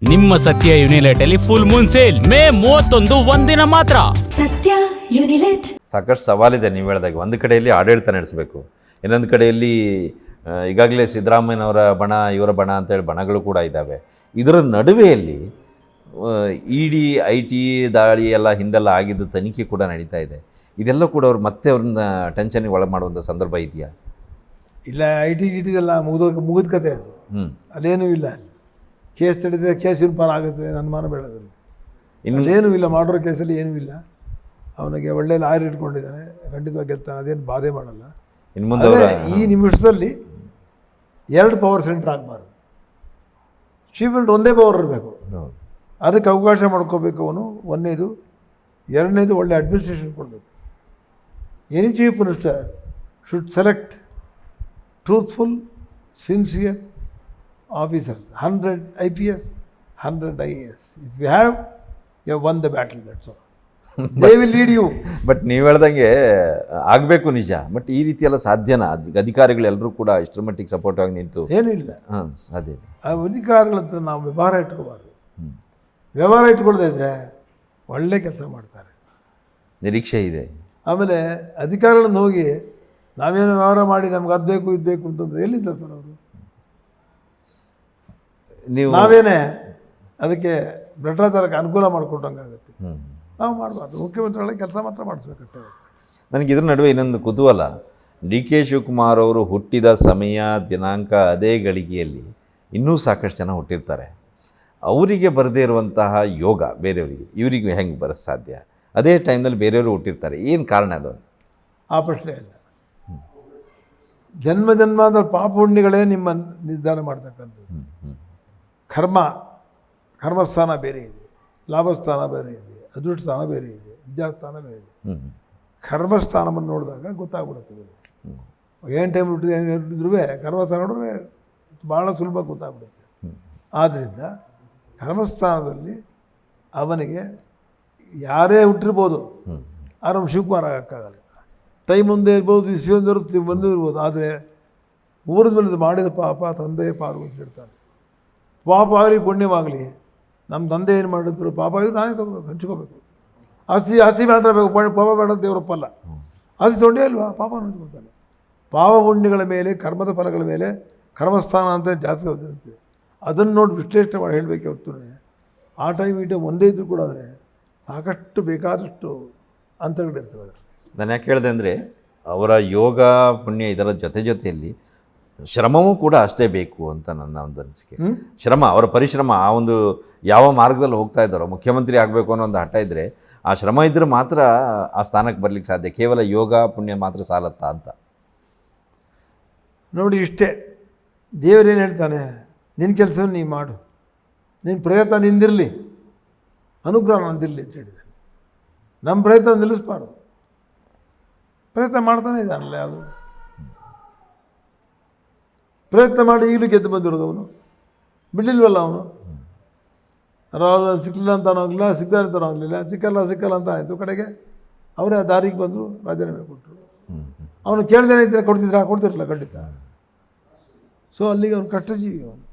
ನಿಮ್ಮ ಸತ್ಯ ಯುನಿಲೆಟ್ ಅಲ್ಲಿ ಫುಲ್ ಮೂನ್ ಸೇಲ್ ಮೇ 31 ಒಂದಿನ ಮಾತ್ರ. ಸತ್ಯ ಯುನಿಲೆಟ್. ಸಾಕಷ್ಟು ಸವಾಲಿದೆ. ನೀವು ಹೇಳಿದಾಗ ಒಂದು ಕಡೆಯಲ್ಲಿ ಆಡಳಿತ ನಡೆಸಬೇಕು, ಇನ್ನೊಂದು ಕಡೆಯಲ್ಲಿ ಈಗಾಗಲೇ ಸಿದ್ದರಾಮಯ್ಯನವರ ಬಣ ಇವರ ಬಣ ಅಂತೇಳಿ ಬಣಗಳು ಕೂಡ ಇದ್ದಾವೆ. ಇದರ ನಡುವೆಯಲ್ಲಿ ಇಡಿ IT ದಾಳಿ ಎಲ್ಲ ಹಿಂದೆಲ್ಲ ಆಗಿದ್ದು ತನಿಖೆ ಕೂಡ ನಡೀತಾ ಇದೆ. ಇದೆಲ್ಲ ಕೂಡ ಅವ್ರು ಮತ್ತೆ ಅವ್ರನ್ನ ಟೆನ್ಷನ್ಗೆ ಒಳಗೆ ಮಾಡುವಂಥ ಸಂದರ್ಭ ಇದೆಯಾ? ಇಲ್ಲ, IT ಗಿಟಿದೆಲ್ಲ ಮುಗಿದ ಕತೆ ಅದು. ಅದೇನೂ ಇಲ್ಲ. ಕೇಸ್ ನಡೆದಿದೆ, ಕೇಸ್ ಇರ್ಪಾರ ಆಗುತ್ತೆ, ನನ್ನ ಮಾನ ಬೇಡದಲ್ಲಿ ಇನ್ನೇನೂ ಇಲ್ಲ. ಮಾಡಿರೋ ಕೇಸಲ್ಲಿ ಏನೂ ಇಲ್ಲ. ಅವನಿಗೆ ಒಳ್ಳೆ ಲಾಯರ್ ಇಟ್ಕೊಂಡಿದ್ದಾನೆ, ಖಂಡಿತವಾಗಿ ಗೆಲ್ತಾನೆ, ಅದೇನು ಬಾಧೆ ಮಾಡಲ್ಲ. ಇನ್ನು ಮುಂದೆ ಈ ನಿಮಿಷದಲ್ಲಿ 2 ಪವರ್ ಸೆಂಟ್ರ್ ಆಗಬಾರ್ದು. ಚೀಫ್ ಮಿನಿಸ್ಟರ್ ಒಂದೇ ಪವರ್ ಇರಬೇಕು, ಅದಕ್ಕೆ ಅವಕಾಶ ಮಾಡ್ಕೋಬೇಕು ಅವನು. ಒಂದನೇದು. ಎರಡನೇದು, ಒಳ್ಳೆ ಅಡ್ಮಿನಿಸ್ಟ್ರೇಷನ್ ಕೊಡಬೇಕು. Any chief minister should select truthful, sincere officers, 100 IPS, 100 IAS. If you have won the battle, that's all. They will lead you. But ನೀವು ಹೇಳ್ದಂಗೆ ಆಗಬೇಕು ನಿಜ. ಬಟ್ ಈ ರೀತಿ ಎಲ್ಲ ಸಾಧ್ಯನಾ? ಅಧಿಕಾರಿಗಳೆಲ್ಲರೂ ಕೂಡ ಇಷ್ಟರ ಮಟ್ಟಿಗೆ ಸಪೋರ್ಟ್ ಆಗಿ ನಿಂತು ಏನಿಲ್ಲ. ಸಾಧ್ಯ ಇದೆ. ಆ ಅಧಿಕಾರಿಗಳ ಹತ್ರ ನಾವು ವ್ಯವಹಾರ ಇಟ್ಕೋಬಾರ್ದು. ವ್ಯವಹಾರ ಇಟ್ಕೊಳ್ತಾ ಇದ್ರೆ ಒಳ್ಳೆ ಕೆಲಸ ಮಾಡ್ತಾರೆ, ನಿರೀಕ್ಷೆ ಇದೆ. ಆಮೇಲೆ ಅಧಿಕಾರಿಗಳನ್ನು ಹೋಗಿ ನಾವೇನೋ ವ್ಯವಹಾರ ಮಾಡಿ ನಮ್ಗೆ ಅದು ಬೇಕು ಇದು ಬೇಕು ಅಂತಂದ್ರೆ ಎಲ್ಲಿ ತರ್ತಾರೆ ಅವರು? ನೀವು ನಾವೇನೇ ಅದಕ್ಕೆ ಭ್ರಷ್ಟಾಚಾರಕ್ಕೆ ಅನುಕೂಲ ಮಾಡಿಕೊಟ್ಟಂಗಾಗುತ್ತೆ. ನಾವು ಮಾಡಬಾರ್ದು. ಮುಖ್ಯಮಂತ್ರಿಗಳಿಗೆ ಕೆಲಸ ಮಾತ್ರ ಮಾಡಿಸ್ಬೇಕಷ್ಟೇ. ನನಗೆ ಇದ್ರ ನಡುವೆ ಇನ್ನೊಂದು ಕುತೂಹಲ. DK ಶಿವಕುಮಾರ್ ಅವರು ಹುಟ್ಟಿದ ಸಮಯ ದಿನಾಂಕ ಅದೇ ಗಳಿಗೆಯಲ್ಲಿ ಇನ್ನೂ ಸಾಕಷ್ಟು ಜನ ಹುಟ್ಟಿರ್ತಾರೆ. ಅವರಿಗೆ ಬರದೇ ಇರುವಂತಹ ಯೋಗ ಬೇರೆಯವರಿಗೆ, ಇವರಿಗೆ ಹೆಂಗೆ ಬರೋದು ಸಾಧ್ಯ? ಅದೇ ಟೈಮ್ನಲ್ಲಿ ಬೇರೆಯವರು ಹುಟ್ಟಿರ್ತಾರೆ. ಏನು ಕಾರಣ ಅದು? ಆ ಪ್ರಶ್ನೆ ಇಲ್ಲ. ಜನ್ಮ ಜನ್ಮಾಂತರ ಪಾಪ ಪುಣ್ಯಗಳೇ ನಿಮ್ಮ ನಿರ್ಧಾರ ಮಾಡ್ತಕ್ಕಂಥದ್ದು. ಕರ್ಮಸ್ಥಾನ ಬೇರೆ ಇದೆ, ಲಾಭಸ್ಥಾನ ಬೇರೆ ಇದೆ, ಅದೃಷ್ಟ ಸ್ಥಾನ ಬೇರೆ ಇದೆ, ವಿದ್ಯಾಸ್ಥಾನ ಬೇರೆ ಇದೆ. ಕರ್ಮಸ್ಥಾನವನ್ನು ನೋಡಿದಾಗ ಗೊತ್ತಾಗ್ಬಿಡುತ್ತದೆ. ಏನು ಟೈಮ್ ಹುಟ್ಟಿದೆ ಏನು ಹುಟ್ಟಿದ್ರೂ ಕರ್ಮಸ್ಥಾನ ನೋಡಿದ್ರೆ ಭಾಳ ಸುಲಭ ಗೊತ್ತಾಗ್ಬಿಡುತ್ತೆ. ಆದ್ದರಿಂದ ಕರ್ಮಸ್ಥಾನದಲ್ಲಿ ಅವನಿಗೆ ಯಾರೇ ಹುಟ್ಟಿರ್ಬೋದು, ಆರಾಮ ಶಿವಕುಮಾರ್ ಆಗೋಕ್ಕಾಗಲ್ಲ. ಟೈಮ್ ಮುಂದೆ ಇರ್ಬೋದು, ಇಸ್ವಿ ಬಂದು ಇರ್ಬೋದು. ಆದರೆ ಊರದ ಮೇಲೆ ಮಾಡಿದ ಪಾಪ ತಂದೆ ಪಾರು ಅಂತ ಹೇಳ್ತಾನೆ. ಪಾಪ ಆಗಲಿ ಪುಣ್ಯವಾಗಲಿ, ನಮ್ಮ ತಂದೆ ಏನು ಮಾಡಿದ್ರು ಪಾಪ ಆಗಿ ನಾನೇ ತಗೋಬೇಕು, ಹಂಚ್ಕೋಬೇಕು. ಆಸ್ತಿ ಮಾತ್ರ ಬೇಕು, ಪಾಪ ಬೇಡ ದೇವರಪ್ಪಲ್ಲ. ಆಸ್ತಿ ತೊಂಡೇ ಅಲ್ವಾ, ಪಾಪ ಹಂಚ್ಕೊಳ್ತಾನೆ. ಪಾಪ ಪುಣ್ಯಗಳ ಮೇಲೆ, ಕರ್ಮದ ಫಲಗಳ ಮೇಲೆ ಕರ್ಮಸ್ಥಾನ ಅಂತ ಜಾಸ್ತಿ ಇರುತ್ತೆ. ಅದನ್ನು ನೋಡಿ ವಿಶ್ಲೇಷಣೆ ಮಾಡಿ ಹೇಳಬೇಕೆ ಹೊರತು ಆ ಟೈಮ್ ಒಂದೇ ಇದ್ದರೂ ಕೂಡ ಆದರೆ ಸಾಕಷ್ಟು ಬೇಕಾದಷ್ಟು ಅಂತರಗಳಿರ್ತವೆ. ನಾನು ಯಾಕೆ ಹೇಳಿದೆ ಅಂದರೆ, ಅವರ ಯೋಗ ಪುಣ್ಯ ಇದರ ಜೊತೆಯಲ್ಲಿ ಶ್ರಮವೂ ಕೂಡ ಅಷ್ಟೇ ಬೇಕು ಅಂತ ನನ್ನ ಒಂದು ಅನಿಸಿಕೆ. ಶ್ರಮ, ಅವರ ಪರಿಶ್ರಮ, ಆ ಒಂದು ಯಾವ ಮಾರ್ಗದಲ್ಲಿ ಹೋಗ್ತಾ ಇದ್ದಾರೋ, ಮುಖ್ಯಮಂತ್ರಿ ಆಗಬೇಕು ಅನ್ನೋ ಒಂದು ಹಠ ಇದ್ದರೆ ಆ ಶ್ರಮ ಇದ್ದರೆ ಮಾತ್ರ ಆ ಸ್ಥಾನಕ್ಕೆ ಬರಲಿಕ್ಕೆ ಸಾಧ್ಯ. ಕೇವಲ ಯೋಗ ಪುಣ್ಯ ಮಾತ್ರ ಸಾಲತ್ತಾ ಅಂತ ನೋಡಿ. ಇಷ್ಟೇ ದೇವರೇನು ಹೇಳ್ತಾನೆ, ನಿನ್ನ ಕೆಲಸವನ್ನು ನೀನು ಮಾಡು, ನಿನ್ನ ಪ್ರಯತ್ನ ನಿಂದಿರಲಿ, ಅನುಗ್ರಹ ನಂದಿರಲಿ ಅಂತ ಹೇಳಿದ್ದಾನೆ. ನಮ್ಮ ಪ್ರಯತ್ನ ನಿಲ್ಲಿಸ್ಬಾರ್ದು. ಪ್ರಯತ್ನ ಮಾಡ್ತಾನೆ ಇದ್ದಾನಲ್ಲ, ಯಾವುದು ಪ್ರಯತ್ನ ಮಾಡಿ ಈಗಲೂ ಗೆದ್ದು ಬಂದಿರೋದು ಅವನು. ಬಿಡಲಿಲ್ವಲ್ಲ ಅವನು. ಸಿಕ್ಕಲಿಲ್ಲ ಅಂತಾನೂ ಆಗಲಿಲ್ಲ, ಸಿಗ್ತಾರೆ ಅಂತಾನೂ ಆಗಲಿಲ್ಲ, ಸಿಕ್ಕಲ್ಲ ಅಂತ ಆಯಿತು. ಕಡೆಗೆ ಅವರೇ ಆ ದಾರಿಗೆ ಬಂದರು, ರಾಜೀನಾಮೆ ಕೊಟ್ಟರು. ಅವನು ಕೇಳ್ದೇನೆ ಇದ್ದರೆ ಕೊಡ್ತಿರಲಿಲ್ಲ ಖಂಡಿತ. ಸೊ ಅಲ್ಲಿಗೆ ಅವನು ಕಷ್ಟಜೀವಿ ಅವನು.